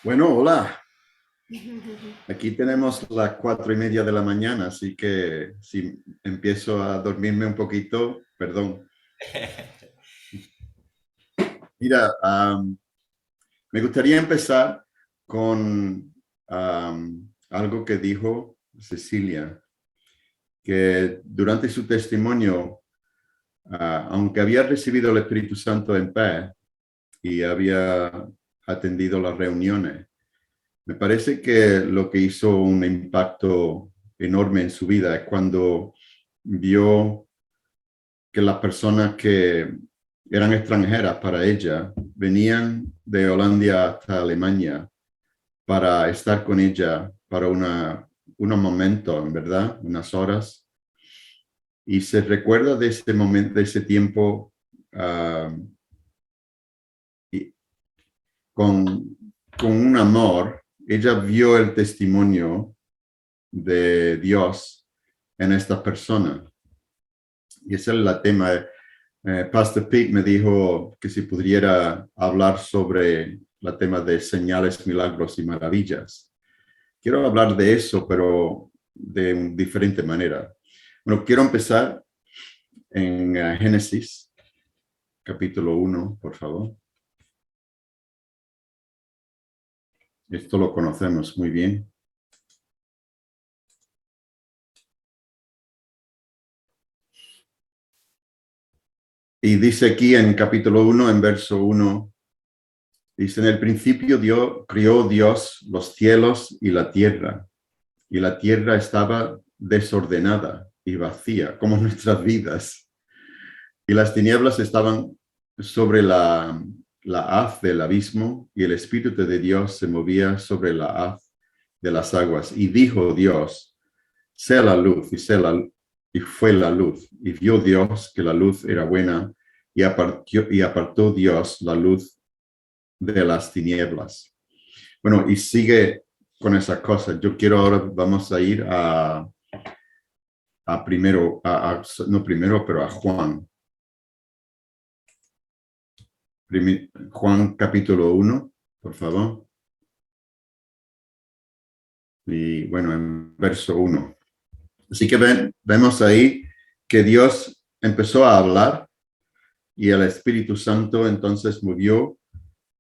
Bueno, hola. Aquí tenemos las 4:30 de la mañana, así que si empiezo a dormirme un poquito, perdón. Mira, me gustaría empezar con algo que dijo Cecilia, que durante su testimonio, aunque había recibido el Espíritu Santo en paz y había atendido las reuniones, me parece que lo que hizo un impacto enorme en su vida es cuando vio que las personas que eran extranjeras para ella venían de Holanda hasta Alemania para estar con ella para unos momentos, en verdad, unas horas. Y se recuerda de ese momento, de ese tiempo, uh, con, con un amor. Ella vio el testimonio de Dios en estas personas. Y ese es el tema. Pastor Pete me dijo que si pudiera hablar sobre el tema de señales, milagros y maravillas. Quiero hablar de eso, pero de diferente manera. Bueno, quiero empezar en Génesis, capítulo 1, por favor. Esto lo conocemos muy bien. Y dice aquí en capítulo 1, en verso 1, dice, en el principio crió Dios los cielos y la tierra estaba desordenada y vacía, como nuestras vidas. Y las tinieblas estaban sobre la haz del abismo, y el Espíritu de Dios se movía sobre la haz de las aguas. Y dijo Dios, sea la luz, y fue la luz. Y vio Dios que la luz era buena, y apartó Dios la luz de las tinieblas. Bueno, y sigue con esa cosa. Yo quiero ahora, vamos a ir a primero, no primero, pero a Juan. Juan capítulo 1, por favor. Y bueno, en verso 1. Así que vemos ahí que Dios empezó a hablar y el Espíritu Santo entonces movió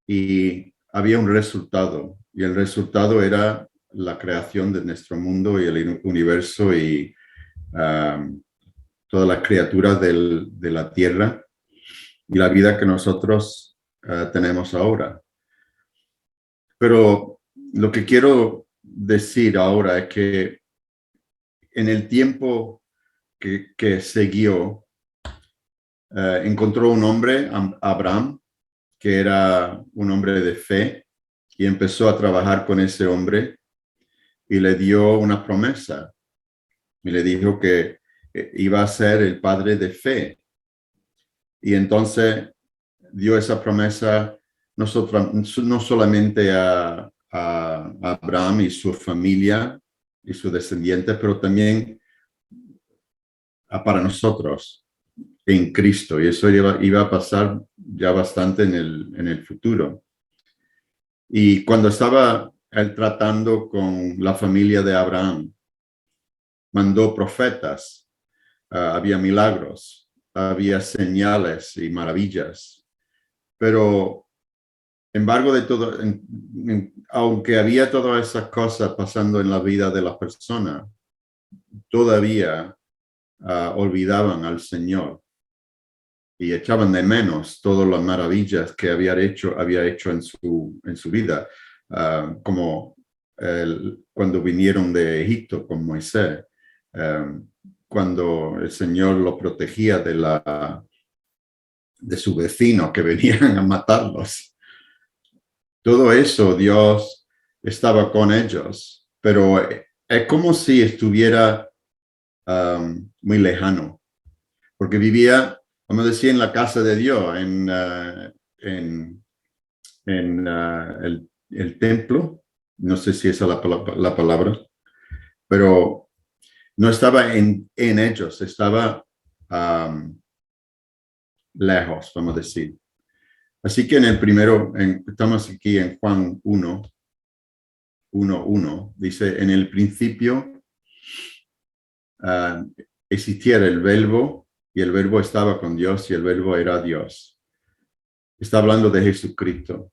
y había un resultado. Y el resultado era la creación de nuestro mundo y el universo y todas las criaturas de la tierra y la vida que nosotros tenemos ahora. Pero lo que quiero decir ahora es que en el tiempo que siguió, encontró un hombre, Abraham, que era un hombre de fe, y empezó a trabajar con ese hombre y le dio una promesa y le dijo que iba a ser el padre de fe. Y entonces dio esa promesa no solamente a Abraham y su familia y sus descendientes, pero también para nosotros en Cristo. Y eso iba a pasar ya bastante en el futuro. Y cuando estaba él tratando con la familia de Abraham, mandó profetas, había milagros, había señales y maravillas. Pero embargo de todo, aunque había todas esas cosas pasando en la vida de la persona, todavía olvidaban al Señor y echaban de menos todas las maravillas que había hecho en su vida, como cuando vinieron de Egipto con Moisés, cuando el Señor lo protegía de su vecino que venían a matarlos. Todo eso Dios estaba con ellos, pero es como si estuviera muy lejano, porque vivía, como decía, en la casa de Dios, en el templo, no sé si esa es la palabra, pero no estaba en ellos, estaba lejos, vamos a decir. Así que en el primero, estamos aquí en Juan 1, 1:1, dice, en el principio existiera el verbo y el verbo estaba con Dios y el verbo era Dios. Está hablando de Jesucristo.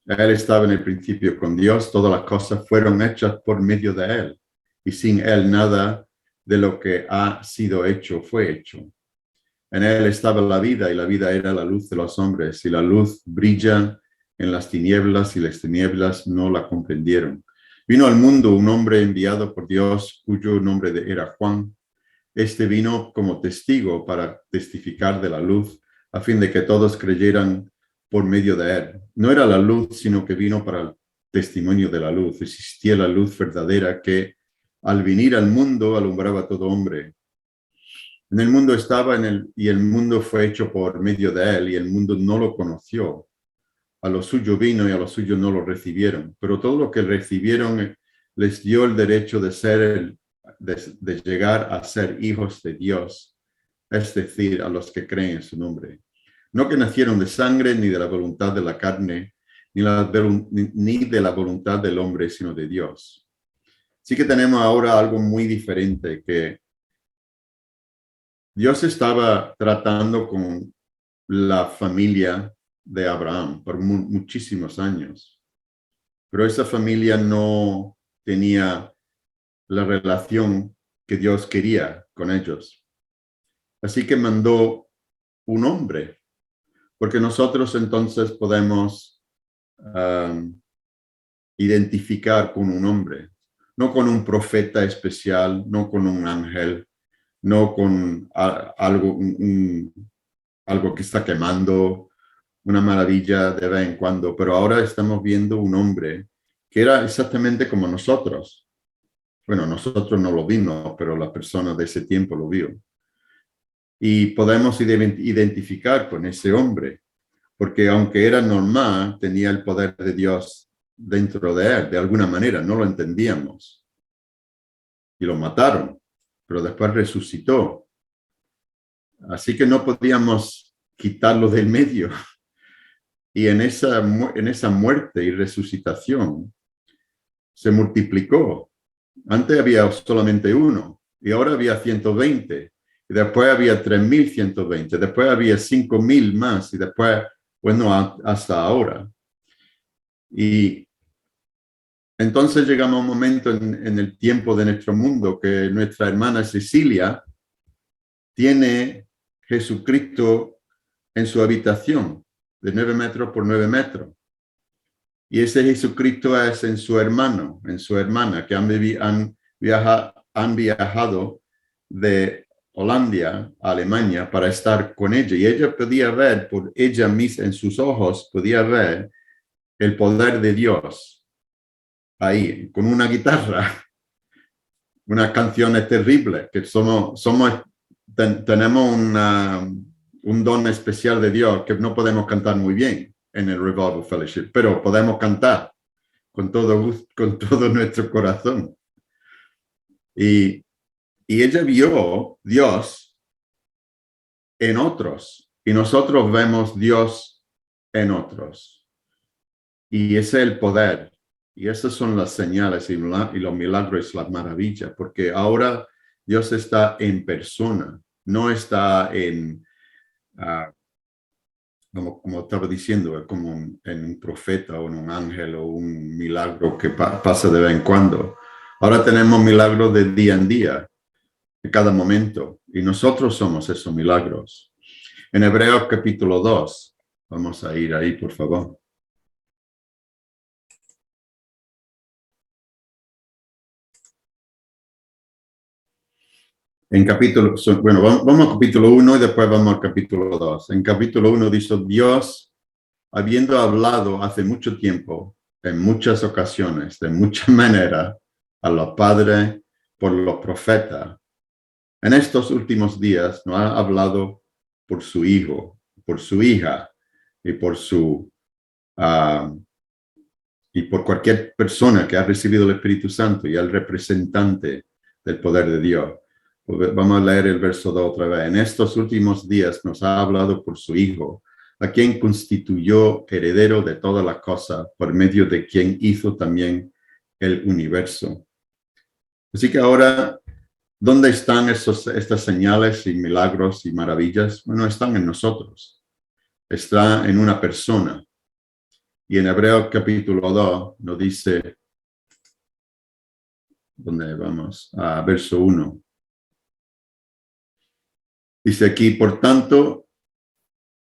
Él estaba en el principio con Dios, todas las cosas fueron hechas por medio de Él y sin Él nada de lo que ha sido hecho fue hecho. En Él estaba la vida y la vida era la luz de los hombres y la luz brilla en las tinieblas y las tinieblas no la comprendieron. Vino al mundo un hombre enviado por Dios cuyo nombre era Juan. Este vino como testigo para testificar de la luz a fin de que todos creyeran por medio de él. No era la luz, sino que vino para el testimonio de la luz. Existía la luz verdadera que al venir al mundo alumbraba a todo hombre. En el mundo estaba y el mundo fue hecho por medio de él y el mundo no lo conoció. A lo suyo vino y a lo suyo no lo recibieron. Pero todo lo que recibieron les dio el derecho de llegar a ser hijos de Dios, es decir, a los que creen en su nombre. No que nacieron de sangre, ni de la voluntad de la carne, ni de la voluntad del hombre, sino de Dios. Sí que tenemos ahora algo muy diferente, que Dios estaba tratando con la familia de Abraham por muchísimos años, pero esa familia no tenía la relación que Dios quería con ellos. Así que mandó un hombre, porque nosotros entonces podemos identificar con un hombre, no con un profeta especial, no con un ángel, no con algo que está quemando, una maravilla de vez en cuando, pero ahora estamos viendo un hombre que era exactamente como nosotros. Bueno, nosotros no lo vimos, pero la persona de ese tiempo lo vio. Y podemos identificar con ese hombre, porque aunque era normal, tenía el poder de Dios dentro de él, de alguna manera, no lo entendíamos. Y lo mataron, pero después resucitó. Así que no podíamos quitarlo del medio. Y en esa muerte y resucitación se multiplicó. Antes había solamente uno y ahora había 120. Y después había 3.120. Después había 5.000 más y después, bueno, hasta ahora. Y entonces llegamos a un momento en el tiempo de nuestro mundo que nuestra hermana Cecilia tiene Jesucristo en su habitación de 9 metros por 9 metros. Y ese Jesucristo es en su hermano, en su hermana, que han viajado de Holanda a Alemania para estar con ella. Y ella podía ver, por ella misma, en sus ojos, podía ver el poder de Dios ahí, con una guitarra, unas canciones terribles, que tenemos un don especial de Dios que no podemos cantar muy bien en el Revival Fellowship, pero podemos cantar con todo nuestro corazón. Y ella vio Dios en otros, y nosotros vemos Dios en otros. Y ese es el poder, y esas son las señales y los milagros, las maravillas, porque ahora Dios está en persona, no está en... como estaba diciendo, como en un profeta o en un ángel o un milagro que pasa de vez en cuando. Ahora tenemos milagros de día en día, de cada momento, y nosotros somos esos milagros. En Hebreos capítulo 2, vamos a ir ahí, por favor. Vamos al capítulo 1 y después vamos al capítulo 2. En capítulo 1 dice, Dios, habiendo hablado hace mucho tiempo, en muchas ocasiones, de muchas maneras, a los padres por los profetas, en estos últimos días nos ha hablado por su hijo, por su hija y y por cualquier persona que ha recibido el Espíritu Santo y el representante del poder de Dios. Vamos a leer el verso 2 otra vez. En estos últimos días nos ha hablado por su Hijo, a quien constituyó heredero de todas las cosas, por medio de quien hizo también el universo. Así que ahora, ¿dónde están estas señales y milagros y maravillas? Bueno, están en nosotros. Está en una persona. Y en Hebreos capítulo 2 nos dice, ¿dónde vamos? A verso 1. Dice aquí, por tanto,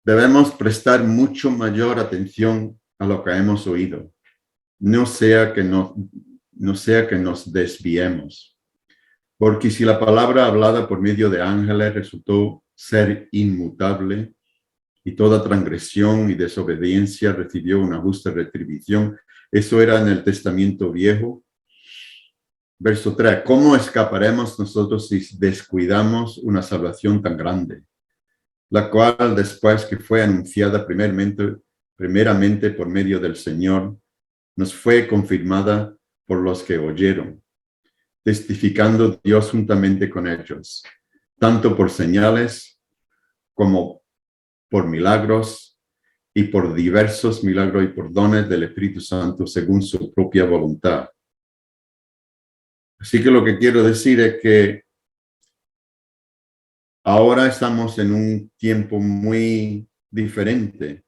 debemos prestar mucho mayor atención a lo que hemos oído. No sea que nos desviemos. Porque si la palabra hablada por medio de ángeles resultó ser inmutable y toda transgresión y desobediencia recibió una justa retribución, eso era en el Testamento Viejo. Verso 3, ¿cómo escaparemos nosotros si descuidamos una salvación tan grande? La cual después que fue anunciada primeramente por medio del Señor, nos fue confirmada por los que oyeron, testificando Dios juntamente con ellos, tanto por señales como por milagros y por diversos milagros y por dones del Espíritu Santo según su propia voluntad. Así que lo que quiero decir es que ahora estamos en un tiempo muy diferente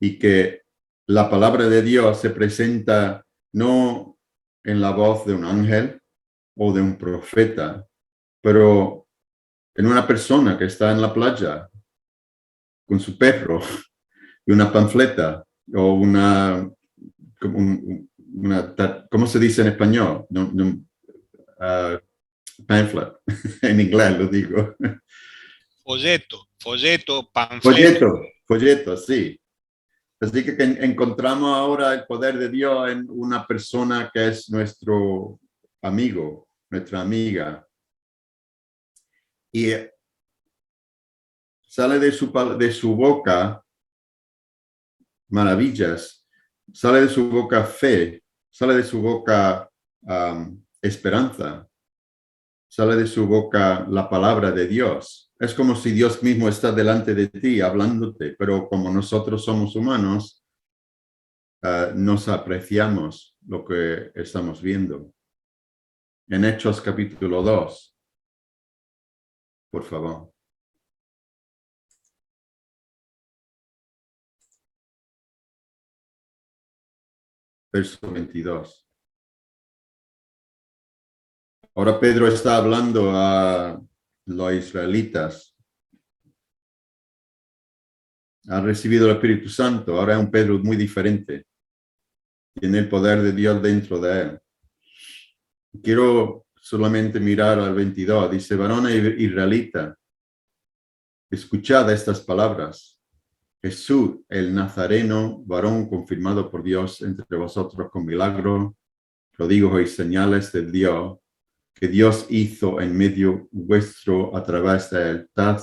y que la palabra de Dios se presenta no en la voz de un ángel o de un profeta, pero en una persona que está en la playa con su perro y una panfleta o ¿cómo se dice en español? Pamphlet, en inglés lo digo. Folleto, panfleto. Folleto, sí. Así que encontramos ahora el poder de Dios en una persona que es nuestro amigo, nuestra amiga. Y sale de su boca maravillas, sale de su boca fe, sale de su boca esperanza, sale de su boca la palabra de Dios. Es como si Dios mismo está delante de ti hablándote, pero como nosotros somos humanos, nos apreciamos lo que estamos viendo. En Hechos capítulo 2, por favor. Verso 22. Ahora Pedro está hablando a los israelitas. Ha recibido el Espíritu Santo. Ahora es un Pedro muy diferente. Tiene el poder de Dios dentro de él. Quiero solamente mirar al 22. Dice, varones israelita, escuchad estas palabras. Jesús, el Nazareno, varón confirmado por Dios entre vosotros con milagros, prodigios y señales de Dios, que Dios hizo en medio vuestro a través de él, tal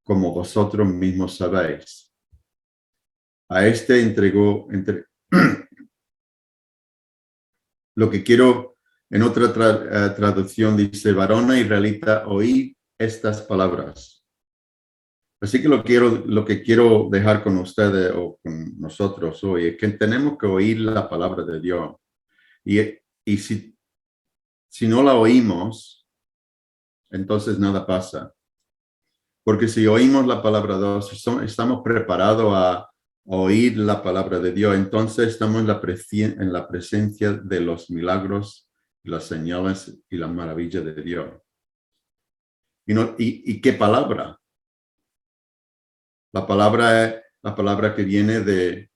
como vosotros mismos sabéis. A este entregó, lo que quiero, en otra traducción dice, varona israelita, oíd estas palabras. Así que lo que quiero dejar con ustedes o con nosotros hoy es que tenemos que oír la palabra de Dios. Y si no la oímos, entonces nada pasa. Porque si oímos la palabra de Dios, estamos preparados a oír la palabra de Dios, entonces estamos en la presencia de los milagros, las señales y las maravillas de Dios. ¿Y qué palabra? La palabra es la palabra que viene de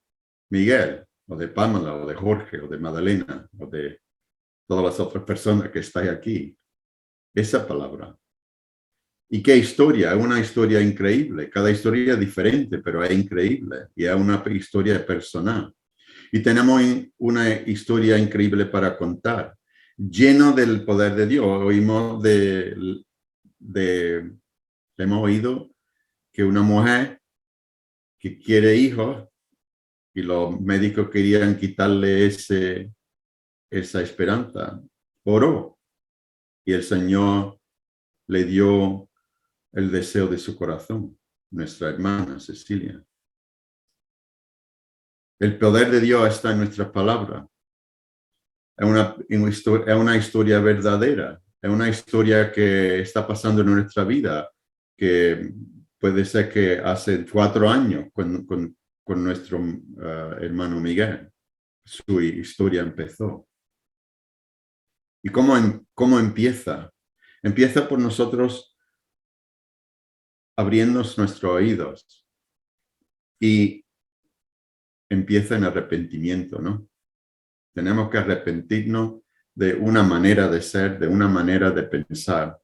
Miguel, o de Pamela, o de Jorge, o de Madalena, o de todas las otras personas que están aquí. Esa palabra. ¿Y qué historia? Es una historia increíble. Cada historia es diferente, pero es increíble. Y es una historia personal. Y tenemos una historia increíble para contar, lleno del poder de Dios. Hemos oído que una mujer que quiere hijos y los médicos querían quitarle esa esperanza, oró y el Señor le dio el deseo de su corazón, nuestra hermana Cecilia. El poder de Dios está en nuestras palabras. es una historia verdadera, es una historia que está pasando en nuestra vida, que puede ser que hace 4 años con nuestro hermano Miguel, su historia empezó. ¿Y cómo empieza? Empieza por nosotros abriéndonos nuestros oídos y empieza en arrepentimiento, ¿no? Tenemos que arrepentirnos de una manera de ser, de una manera de pensar.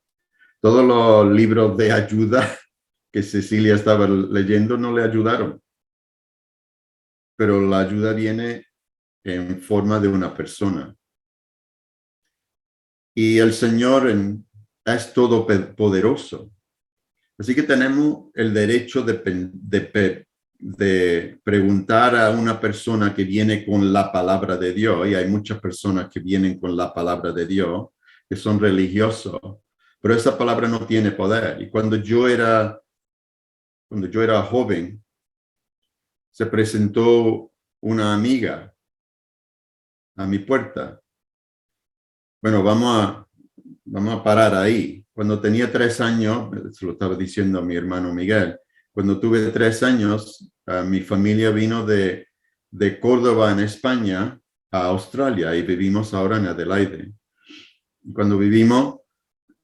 Todos los libros de ayuda que Cecilia estaba leyendo no le ayudaron, pero la ayuda viene en forma de una persona. Y el Señor es todopoderoso. Así que tenemos el derecho de preguntar a una persona que viene con la palabra de Dios, y hay muchas personas que vienen con la palabra de Dios, que son religiosos, pero esa palabra no tiene poder. Y cuando yo era joven, se presentó una amiga a mi puerta. Bueno, vamos a parar ahí. Cuando tenía 3 años, se lo estaba diciendo a mi hermano Miguel, cuando tuve 3 años, mi familia vino de Córdoba, en España, a Australia, y vivimos ahora en Adelaide. Cuando vivimos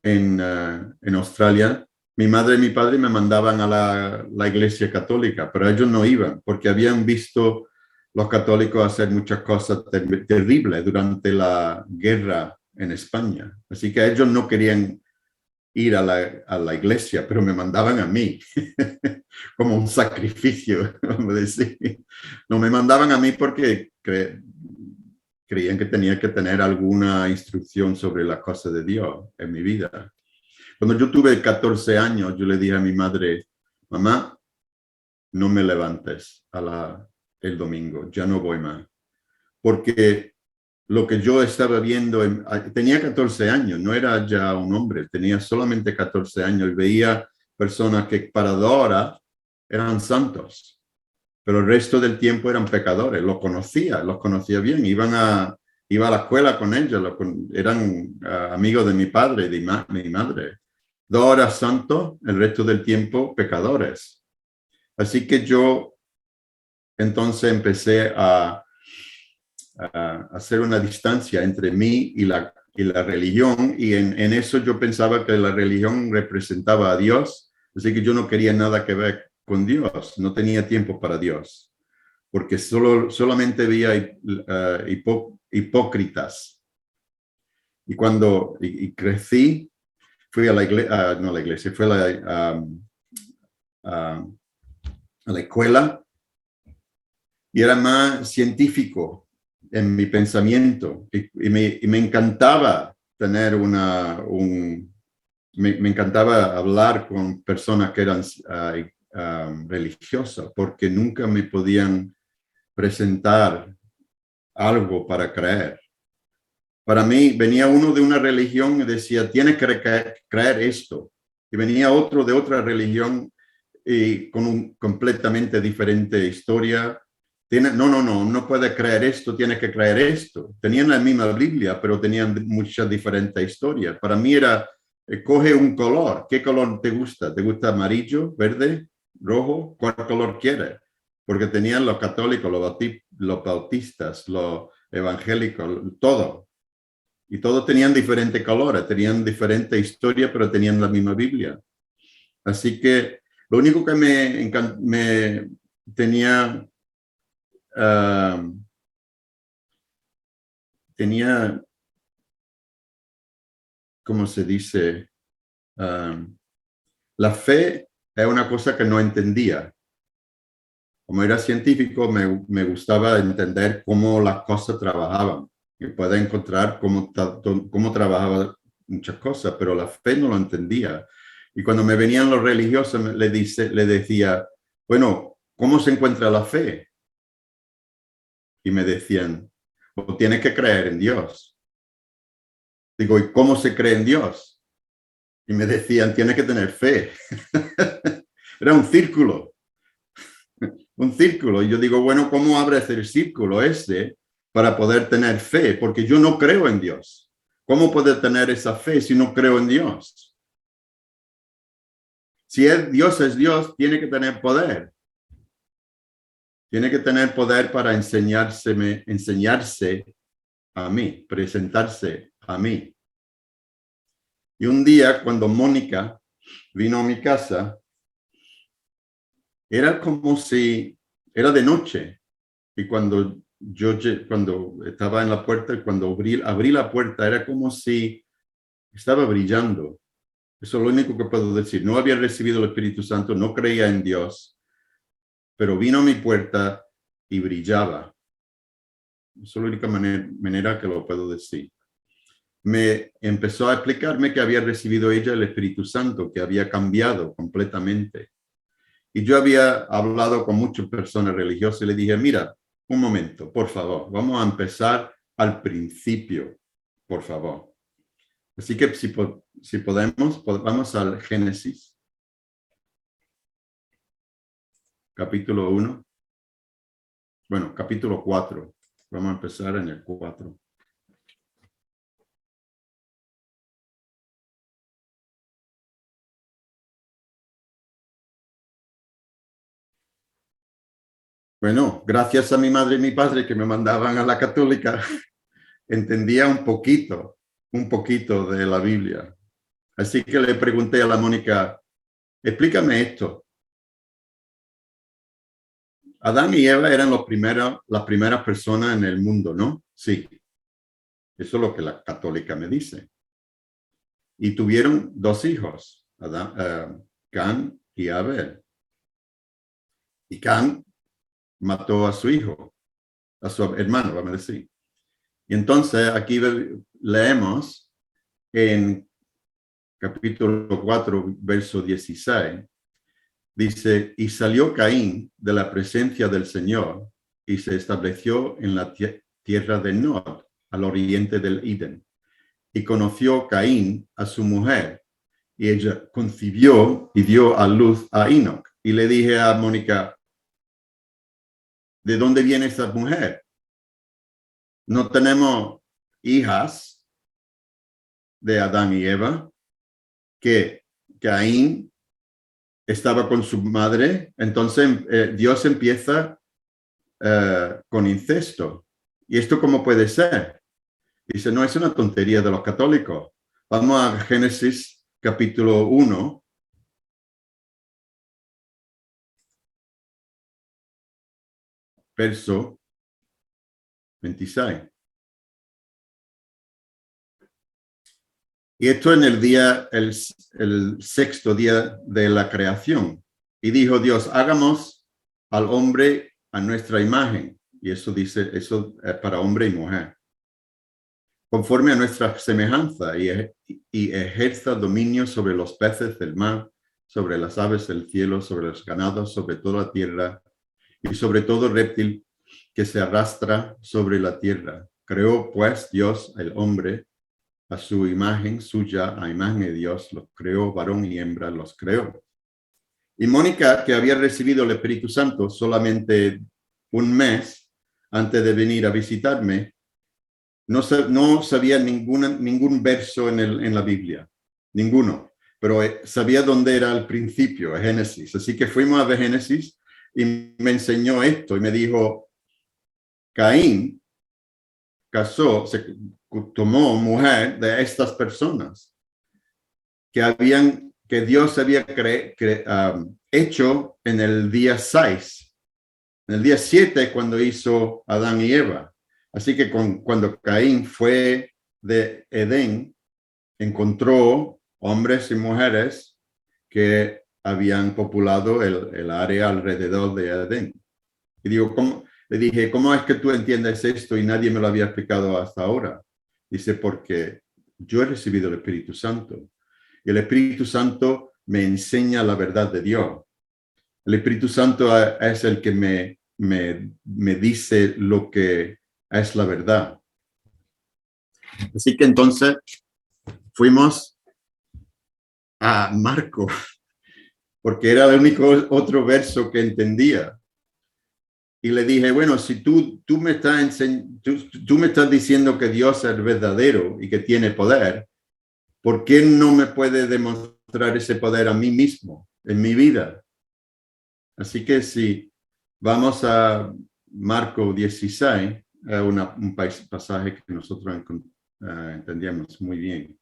en Australia, mi madre y mi padre me mandaban a la iglesia católica, pero ellos no iban porque habían visto los católicos hacer muchas cosas terribles durante la guerra en España. Así que ellos no querían ir a la iglesia, pero me mandaban a mí como un sacrificio, vamos a decir. No, me mandaban a mí porque creían que tenía que tener alguna instrucción sobre las cosas de Dios en mi vida. Cuando yo tuve 14 años, yo le dije a mi madre, mamá, no me levantes el domingo, ya no voy más. Porque lo que yo estaba viendo, tenía 14 años, no era ya un hombre, tenía solamente 14 años y veía personas que para Dora eran santos, pero el resto del tiempo eran pecadores. Los conocía bien, iba a la escuela con ellos, eran amigos de mi padre y de mi madre. 2 horas santos, el resto del tiempo pecadores. Así que yo entonces empecé a hacer una distancia entre mí y la religión, y en eso yo pensaba que la religión representaba a Dios, así que yo no quería nada que ver con Dios, no tenía tiempo para Dios, porque solamente veía hipócritas. Y cuando crecí, fui a la iglesia, no a la iglesia, fui a la escuela, y era más científico en mi pensamiento, y me encantaba tener me encantaba hablar con personas que eran religiosas, porque nunca me podían presentar algo para creer. Para mí venía uno de una religión y decía, tienes que creer esto, y venía otro de otra religión y con un completamente diferente historia. No puede creer esto, tiene que creer esto. Tenían la misma Biblia, pero tenían muchas diferentes historias. Para mí era, coge un color. ¿Qué color te gusta? ¿Te gusta amarillo, verde, rojo? ¿Cuál color quieres? Porque tenían los católicos, los bautistas, los evangélicos, todo. Y todos tenían diferentes colores, tenían diferente historia, pero tenían la misma Biblia. Así que lo único que me tenía tenía, ¿cómo se dice? La fe es una cosa que no entendía. Como era científico, me gustaba entender cómo las cosas trabajaban y poder encontrar cómo trabajaban muchas cosas, pero la fe no lo entendía. Y cuando me venían los religiosos, le decía, bueno, ¿cómo se encuentra la fe? Y me decían, pues tienes que creer en Dios. Digo, ¿y cómo se cree en Dios? Y me decían, tienes que tener fe. Era un círculo. Y yo digo, bueno, ¿cómo abres el círculo este? para poder tener fe, porque yo no creo en Dios. ¿Cómo puedo tener esa fe si no creo en Dios? Si Dios es Dios, tiene que tener poder. Tiene que tener poder para enseñarse a mí, presentarse a mí. Y un día, cuando Mónica vino a mi casa, era como si era de noche. Y cuando estaba en la puerta, y cuando abrí la puerta, era como si estaba brillando. Eso es lo único que puedo decir. No había recibido el Espíritu Santo, no creía en Dios, pero vino a mi puerta y brillaba. Esa es la única manera que lo puedo decir. Me empezó a explicarme que había recibido ella el Espíritu Santo, que había cambiado completamente. Y yo había hablado con muchas personas religiosas y le dije, mira, un momento, por favor, vamos a empezar al principio, por favor. Así que si podemos, vamos al Génesis, capítulo 1, bueno, capítulo 4. Vamos a empezar en el 4. Bueno, gracias a mi madre y mi padre que me mandaban a la católica, entendía un poquito de la Biblia. Así que le pregunté a la Mónica, explícame esto. Adán y Eva eran las primeras personas en el mundo, ¿no? Sí, eso es lo que la católica me dice. Y tuvieron dos hijos, Can y Abel. Y Can mató a su hijo, a su hermano, vamos a decir. Y entonces aquí leemos en capítulo 4, verso 16, dice, y salió Caín de la presencia del Señor y se estableció en la tierra de Nod, al oriente del Edén. Y conoció Caín a su mujer, y ella concibió y dio a luz a Enoch. Y le dije a Mónica, ¿de dónde viene esa mujer? No tenemos hijas de Adán y Eva, que Caín estaba con su madre, entonces Dios empieza con incesto. ¿Y esto cómo puede ser? Dice, no es una tontería de los católicos. Vamos a Génesis capítulo 1. Verso 26. Y esto en el sexto día de la creación. Y dijo Dios, hagamos al hombre a nuestra imagen. Y eso dice, eso es para hombre y mujer. Conforme a nuestra semejanza y ejerza dominio sobre los peces del mar, sobre las aves del cielo, sobre los ganados, sobre toda la tierra y sobre todo reptil que se arrastra sobre la tierra. Creó pues Dios el hombre a su imagen suya, a imagen de Dios, los creó, varón y hembra los creó. Y Mónica, que había recibido el Espíritu Santo solamente un mes antes de venir a visitarme, no sabía ningún verso en la Biblia, ninguno, pero sabía dónde era el principio, Génesis. Así que fuimos a ver Génesis y me enseñó esto y me dijo, Caín tomó mujer de estas personas que Dios había hecho en el día 6, en el día 7 cuando hizo Adán y Eva. Así que cuando Caín fue de Edén, encontró hombres y mujeres que habían populado el área alrededor de Edén. Y le dije, ¿cómo es que tú entiendes esto y nadie me lo había explicado hasta ahora? Dice, porque yo he recibido el Espíritu Santo. Y el Espíritu Santo me enseña la verdad de Dios. El Espíritu Santo es el que me dice lo que es la verdad. Así que entonces fuimos a Marco, porque era el único otro verso que entendía. Y le dije, bueno, si tú me tú me estás diciendo que Dios es verdadero y que tiene poder, ¿por qué no me puede demostrar ese poder a mí mismo, en mi vida? Así que si vamos a Marco 16, un pasaje que nosotros entendíamos muy bien.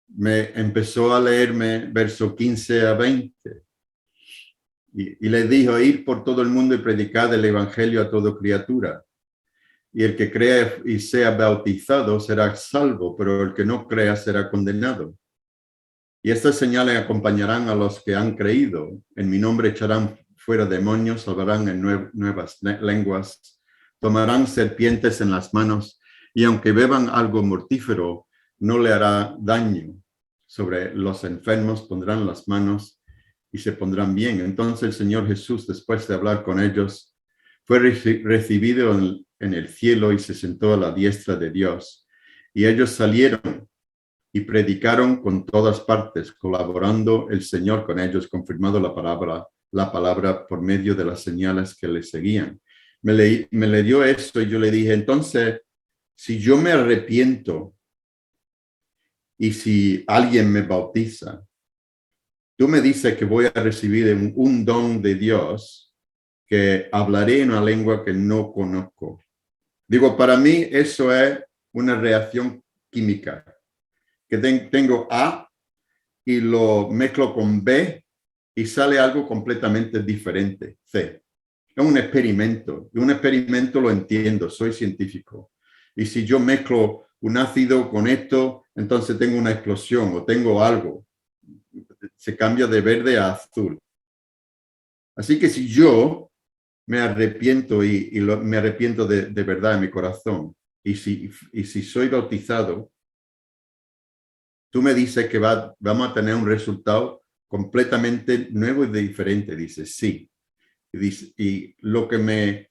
Me empezó a leerme verso 15 a 20 y le dijo, ir por todo el mundo y predicar el evangelio a toda criatura. Y el que crea y sea bautizado será salvo, pero el que no crea será condenado. Y estas señales acompañarán a los que han creído. En mi nombre echarán fuera demonios, hablarán en nuevas lenguas, tomarán serpientes en las manos, y aunque beban algo mortífero, no le hará daño. Sobre los enfermos pondrán las manos y se pondrán bien. Entonces el Señor Jesús, después de hablar con ellos, fue recibido en el cielo y se sentó a la diestra de Dios. Y ellos salieron y predicaron con todas partes, colaborando el Señor con ellos, confirmando la palabra por medio de las señales que le seguían. Me le dio esto y yo le dije, entonces, si yo me arrepiento y si alguien me bautiza, tú me dices que voy a recibir un don de Dios, que hablaré en una lengua que no conozco. Digo, para mí eso es una reacción química, que tengo A y lo mezclo con B y sale algo completamente diferente, C. Es un experimento, y un experimento lo entiendo, soy científico. Y si yo mezclo un ácido con esto, entonces tengo una explosión o tengo algo. Se cambia de verde a azul. Así que si yo me arrepiento me arrepiento de verdad en mi corazón, y si soy bautizado, tú me dices que vamos a tener un resultado completamente nuevo y diferente. Dice, sí. Y lo que me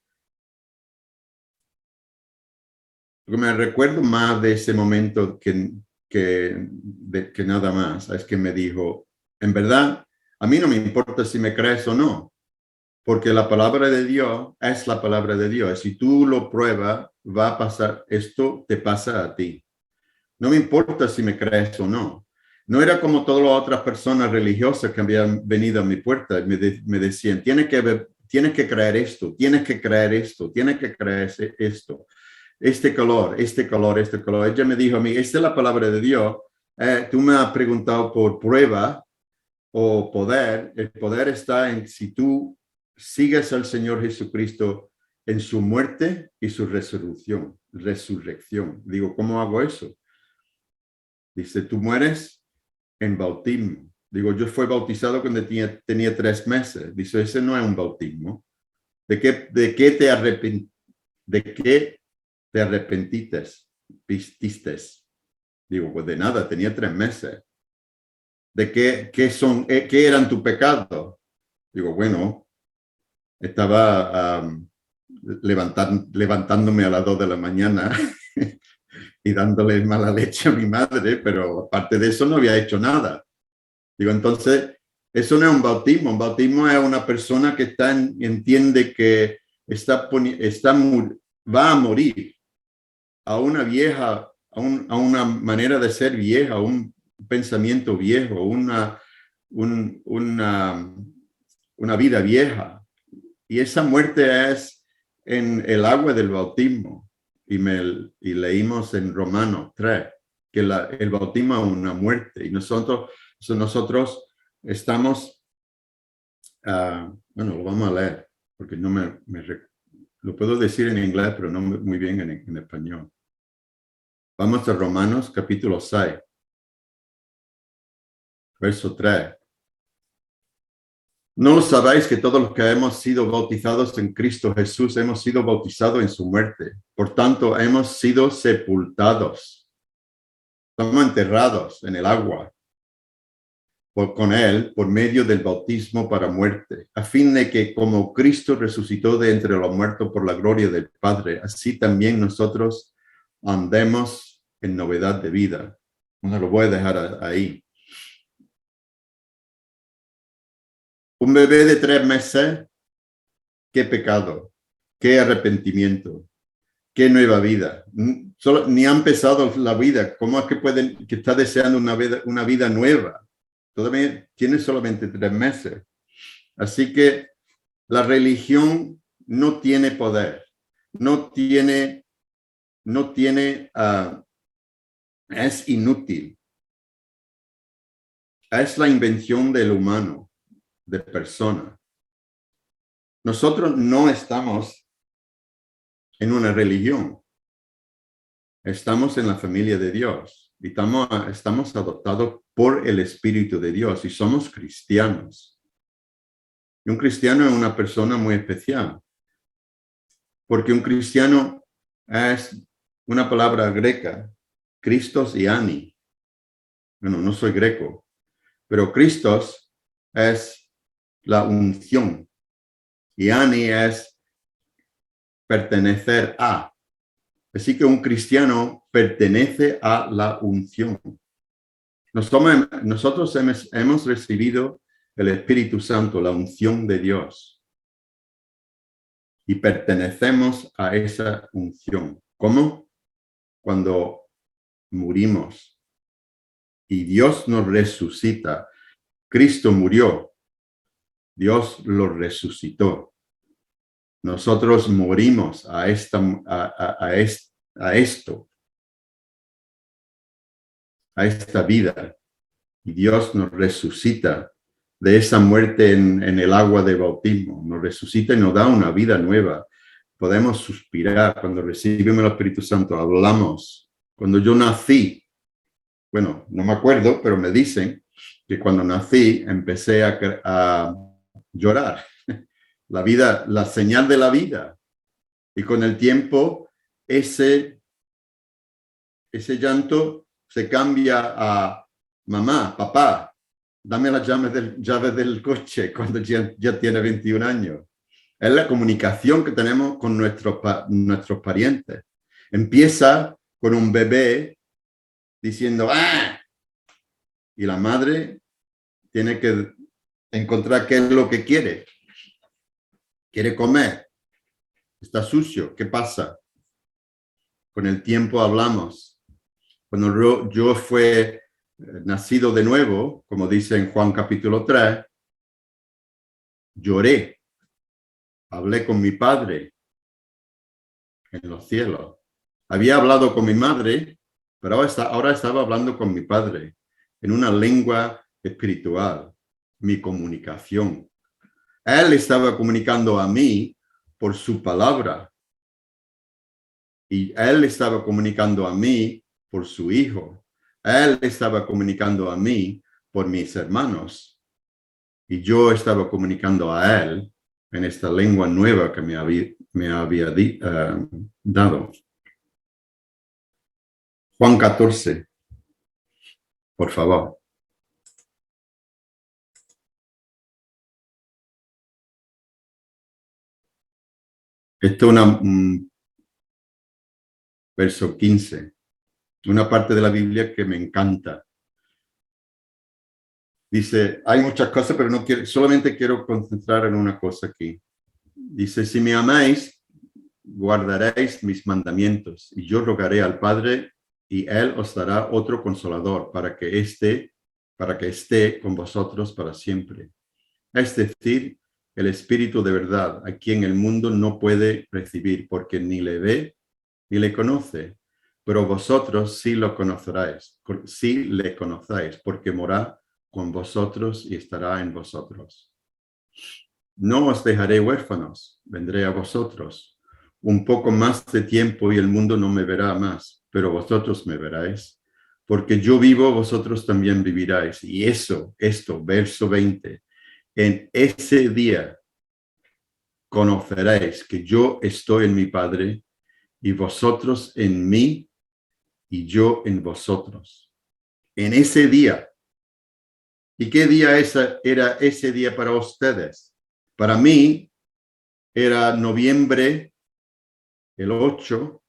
recuerdo más de ese momento que nada más es que me dijo, en verdad, a mí no me importa si me crees o no, porque la palabra de Dios es la palabra de Dios. Si tú lo pruebas, va a pasar, esto te pasa a ti. No me importa si me crees o no. No era como todas las otras personas religiosas que habían venido a mi puerta y me decían, tienes que creer esto, tienes que creer esto, tienes que creer esto, este color, este color, este color. Ella me dijo a mí, esta es la palabra de Dios. Tú me has preguntado por prueba o poder. El poder está en si tú sigues al Señor Jesucristo en su muerte y su resurrección. Digo, ¿cómo hago eso? Dice, tú mueres en bautismo. Digo, yo fui bautizado cuando tenía 3 meses. Dice, ese no es un bautismo. De qué te arrepentiste? Digo, pues de nada, tenía 3 meses. ¿De qué eran tu pecado? Digo, bueno, estaba levantándome a las 2 de la mañana y dándole mala leche a mi madre, pero aparte de eso no había hecho nada. Digo, entonces, eso no es un bautismo. Un bautismo es una persona que entiende que va a morir a una vieja, a una manera de ser vieja, a un pensamiento viejo, una vida vieja. Y esa muerte es en el agua del bautismo. Y leímos en Romanos 3 que el bautismo es una muerte. Y nosotros estamos, bueno, lo vamos a leer, porque no lo puedo decir en inglés, pero no muy bien en español. Vamos a Romanos capítulo 6, verso 3. ¿No sabéis que todos los que hemos sido bautizados en Cristo Jesús hemos sido bautizados en su muerte? Por tanto, hemos sido sepultados. Estamos enterrados en el agua con él por medio del bautismo para muerte, a fin de que como Cristo resucitó de entre los muertos por la gloria del Padre, así también nosotros andemos en novedad de vida. No lo voy a dejar ahí. Un bebé de 3 meses, qué pecado, qué arrepentimiento, qué nueva vida. Ni ha empezado la vida. ¿Cómo es que está deseando una vida nueva? Todavía tiene solamente 3 meses. Así que la religión no tiene poder, no tiene, es inútil. Es la invención del humano, de persona. Nosotros no estamos en una religión. Estamos en la familia de Dios y estamos adoptados por el Espíritu de Dios y somos cristianos. Y un cristiano es una persona muy especial, porque un cristiano es una palabra greca, Christos y Ani. Bueno, no soy greco, pero Christos es la unción y Ani es pertenecer a. Así que un cristiano pertenece a la unción. Nosotros hemos recibido el Espíritu Santo, la unción de Dios, y pertenecemos a esa unción. ¿Cómo? Cuando morimos y Dios nos resucita. Cristo murió, Dios lo resucitó. Nosotros morimos a esto, a esta vida, y Dios nos resucita de esa muerte en el agua de bautismo, nos resucita y nos da una vida nueva. Podemos suspirar cuando recibimos el Espíritu Santo, hablamos. Cuando yo nací, bueno, no me acuerdo, pero me dicen que cuando nací empecé a llorar. La vida, la señal de la vida. Y con el tiempo, ese llanto se cambia a mamá, papá, dame las llaves del coche cuando ya tiene 21 años. Es la comunicación que tenemos con nuestros parientes. Empieza con un bebé diciendo ¡ah! Y la madre tiene que encontrar qué es lo que quiere. Quiere comer. Está sucio. ¿Qué pasa? Con el tiempo hablamos. Cuando yo fui nacido de nuevo, como dice en Juan capítulo 3, lloré. Hablé con mi padre en los cielos. Había hablado con mi madre, pero ahora estaba hablando con mi padre en una lengua espiritual, mi comunicación. Él estaba comunicando a mí por su palabra y él estaba comunicando a mí por su hijo. Él estaba comunicando a mí por mis hermanos y yo estaba comunicando a él en esta lengua nueva que me había dado. Juan 14, por favor. Esto es verso 15, una parte de la Biblia que me encanta. Dice, hay muchas cosas, pero solamente quiero concentrar en una cosa aquí. Dice, si me amáis, guardaréis mis mandamientos, y yo rogaré al Padre, y Él os dará otro consolador para que esté con vosotros para siempre. Es decir, el Espíritu de verdad, a quien el mundo no puede recibir, porque ni le ve ni le conoce. Pero vosotros sí lo conoceréis, sí le conocéis, porque mora con vosotros y estará en vosotros. No os dejaré huérfanos, vendré a vosotros. Un poco más de tiempo y el mundo no me verá más, pero vosotros me veráis. Porque yo vivo, vosotros también viviráis. Y esto, verso 20, en ese día conoceréis que yo estoy en mi Padre y vosotros en mí y yo en vosotros. En ese día. ¿Y qué día era ese día para ustedes? Para mí era noviembre el 8,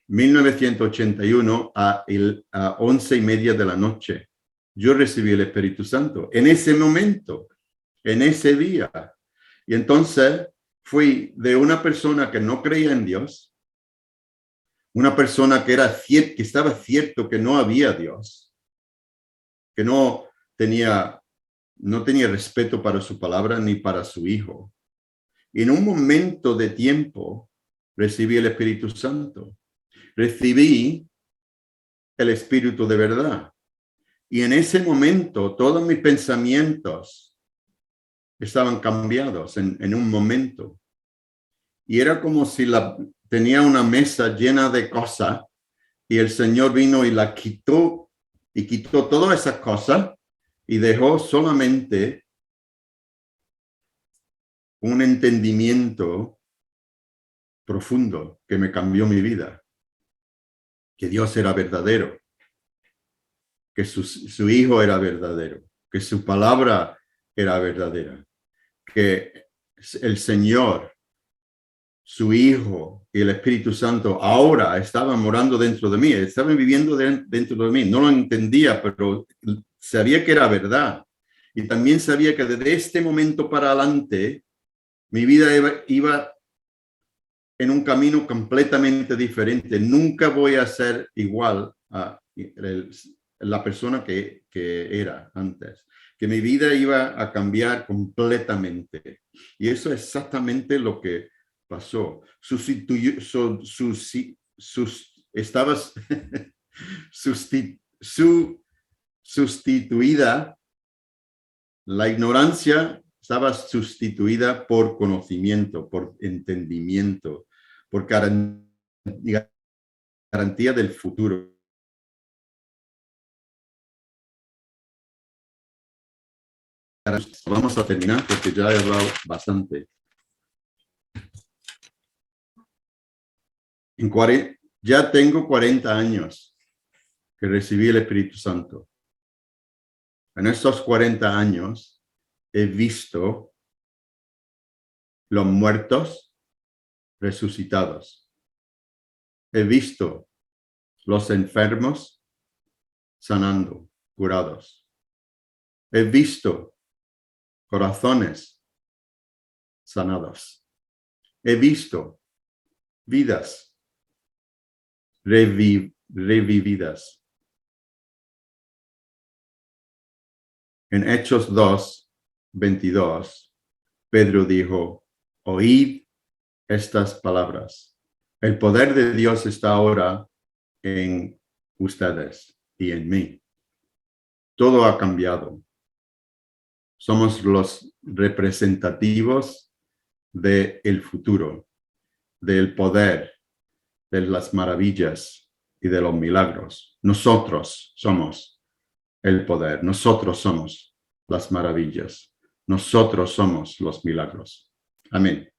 1981 a 11:30 de la noche. Yo recibí el Espíritu Santo. En ese momento, en ese día. Y entonces fui de una persona que no creía en Dios, una persona que estaba cierto que no había Dios, que no tenía respeto para su palabra ni para su hijo. Y en un momento de tiempo recibí el Espíritu Santo. Recibí el Espíritu de verdad. Y en ese momento todos mis pensamientos estaban cambiados en un momento. Y era como si tenía una mesa llena de cosas y el Señor vino y la quitó y quitó todas esas cosas y dejó solamente un entendimiento profundo que me cambió mi vida. Que Dios era verdadero, que su Hijo era verdadero, que su palabra era verdadera, que el Señor, su Hijo y el Espíritu Santo ahora estaban morando dentro de mí, estaban viviendo dentro de mí. No lo entendía, pero sabía que era verdad. Y también sabía que desde este momento para adelante, mi vida iba en un camino completamente diferente. Nunca voy a ser igual a la persona que era antes. Que mi vida iba a cambiar completamente. Y eso es exactamente lo que pasó. Estabas sustituida, la ignorancia estaba sustituida por conocimiento, por entendimiento, por garantía del futuro. Vamos a terminar porque ya he hablado bastante. Ya tengo 40 años que recibí el Espíritu Santo. En estos 40 años he visto los muertos resucitados. He visto los enfermos sanando, curados. He visto corazones sanados. He visto vidas revividas. En Hechos 2:22, Pedro dijo, oíd estas palabras. El poder de Dios está ahora en ustedes y en mí. Todo ha cambiado. Somos los representativos del futuro, del poder, de las maravillas y de los milagros. Nosotros somos el poder, nosotros somos las maravillas, nosotros somos los milagros. Amén.